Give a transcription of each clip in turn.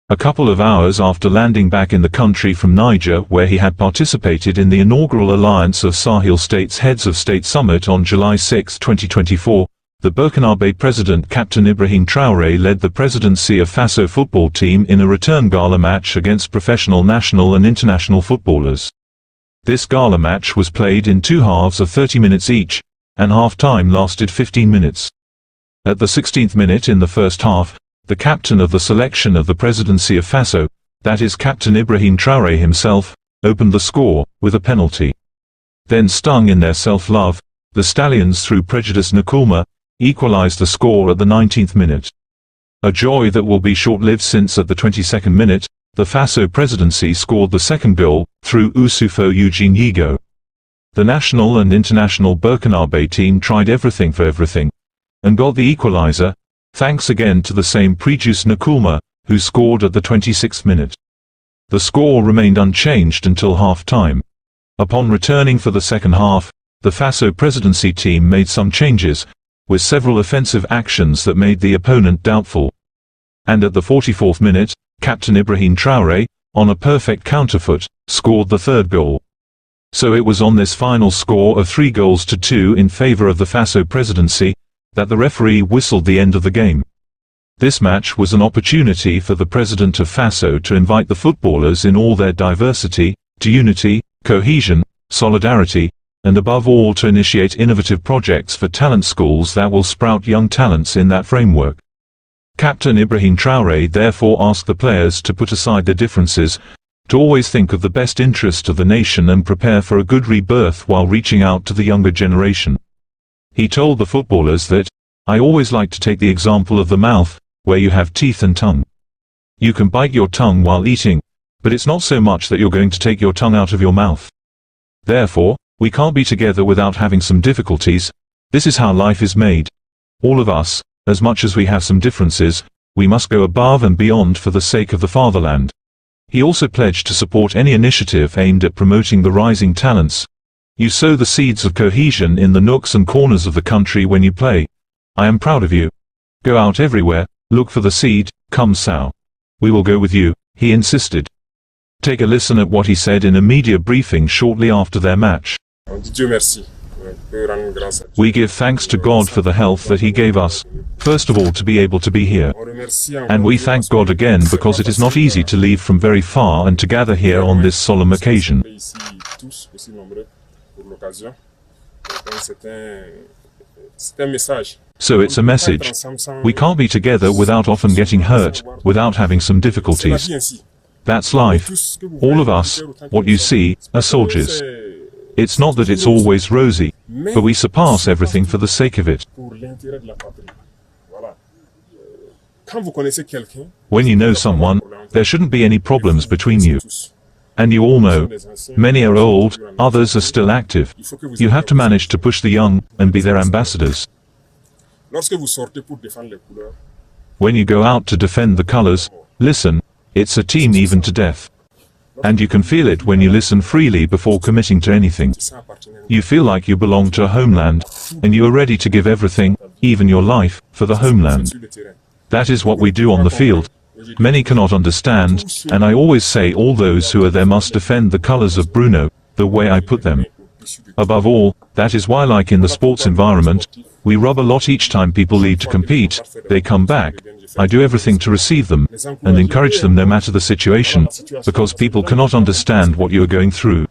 A couple of hours after landing back in the country from Niger, where he had participated in the inaugural Alliance of Sahel States Heads of State Summit on July 6, 2024, the Burkinabe president Captain Ibrahim Traore led the presidency of Faso football team in a return gala match against professional national and international footballers. This gala match was played in two halves of 30 minutes each, and half-time lasted 15 minutes. At the 16th minute in the first half, the captain of the selection of the presidency of Faso, that is Captain Ibrahim Traore himself, opened the score with a penalty. Then, stung in their self-love, the Stallions through prejudice Nkrumah equalized the score at the 19th minute. A joy that will be short-lived, since at the 22nd minute, the Faso presidency scored the second goal through Usufo Eugene Yigo. The national and international Burkinabe team tried everything for everything, and got the equalizer, thanks again to the same prejudice Nkrumah, who scored at the 26th minute. The score remained unchanged until half-time. Upon returning for the second half, the Faso presidency team made some changes, with several offensive actions that made the opponent doubtful. And at the 44th minute, Captain Ibrahim Traore, on a perfect counterfoot, scored the third goal. So it was on this final score of 3-2 in favor of the Faso presidency that the referee whistled the end of the game. This match was an opportunity for the president of Faso to invite the footballers in all their diversity, to unity, cohesion, solidarity, and above all to initiate innovative projects for talent schools that will sprout young talents in that framework. Captain Ibrahim Traore therefore asked the players to put aside their differences, to always think of the best interest of the nation and prepare for a good rebirth while reaching out to the younger generation. He told the footballers that, "I always like to take the example of the mouth, where you have teeth and tongue. You can bite your tongue while eating, but it's not so much that you're going to take your tongue out of your mouth. Therefore, we can't be together without having some difficulties. This is how life is made. All of us, as much as we have some differences, we must go above and beyond for the sake of the fatherland." He also pledged to support any initiative aimed at promoting the rising talents. "You sow the seeds of cohesion in the nooks and corners of the country when you play. I am proud of you. Go out everywhere, look for the seed, come Sao. We will go with you," he insisted. Take a listen at what he said in a media briefing shortly after their match. "We give thanks to God for the health that He gave us, first of all to be able to be here. And we thank God again because it is not easy to leave from very far and to gather here on this solemn occasion. So it's a message. We can't be together without often getting hurt, without having some difficulties. That's life. All of us, what you see, are soldiers. It's not that it's always rosy, but we surpass everything for the sake of it. When you know someone, there shouldn't be any problems between you. And you all know, many are old, others are still active. You have to manage to push the young and be their ambassadors. When you go out to defend the colors, listen, it's a team even to death. And you can feel it when you listen freely before committing to anything. You feel like you belong to a homeland, and you are ready to give everything, even your life, for the homeland. That is what we do on the field. Many cannot understand, and I always say all those who are there must defend the colors of Bruno, the way I put them. Above all, that is why, like in the sports environment, we rub a lot each time people leave to compete. They come back. I do everything to receive them, and encourage them no matter the situation, because people cannot understand what you are going through.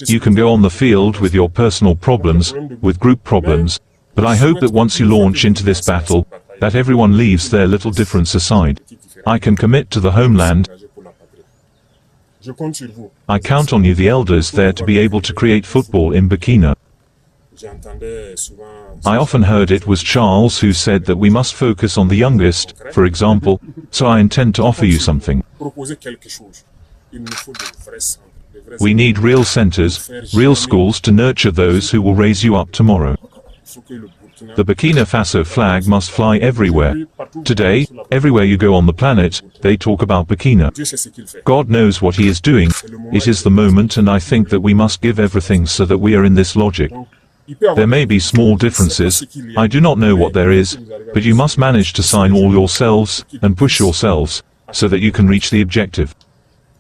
You can go on the field with your personal problems, with group problems, but I hope that once you launch into this battle, that everyone leaves their little difference aside. I can commit to the homeland. I count on you, the elders there, to be able to create football in Burkina. I often heard it was Charles who said that we must focus on the youngest, for example, so I intend to offer you something. We need real centers, real schools to nurture those who will raise you up tomorrow. The Burkina Faso flag must fly everywhere. Today, everywhere you go on the planet, they talk about Burkina. God knows what He is doing. It is the moment, and I think that we must give everything so that we are in this logic. There may be small differences, I do not know what there is, but you must manage to sign all yourselves, and push yourselves, so that you can reach the objective.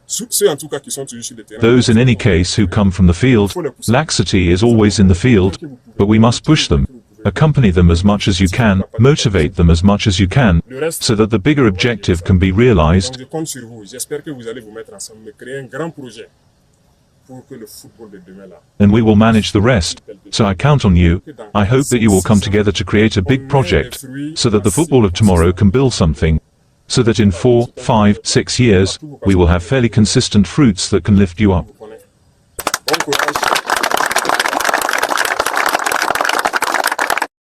Ceux en tout cas qui sont toujours sur le terrain. Those in any case who come from the field, laxity is always in the field, but we must push them, accompany them as much as you can, motivate them as much as you can, so that the bigger objective can be realized. Donc je compte sur vous. J'espère que vous allez vous mettre ensemble, me créer un grand projet pour que le football de demain là. And we will manage the rest. So I count on you. I hope that you will come together to create a big project, so that the football of tomorrow can build something, so that in 4, 5, 6 years, we will have fairly consistent fruits that can lift you up. Bon courage.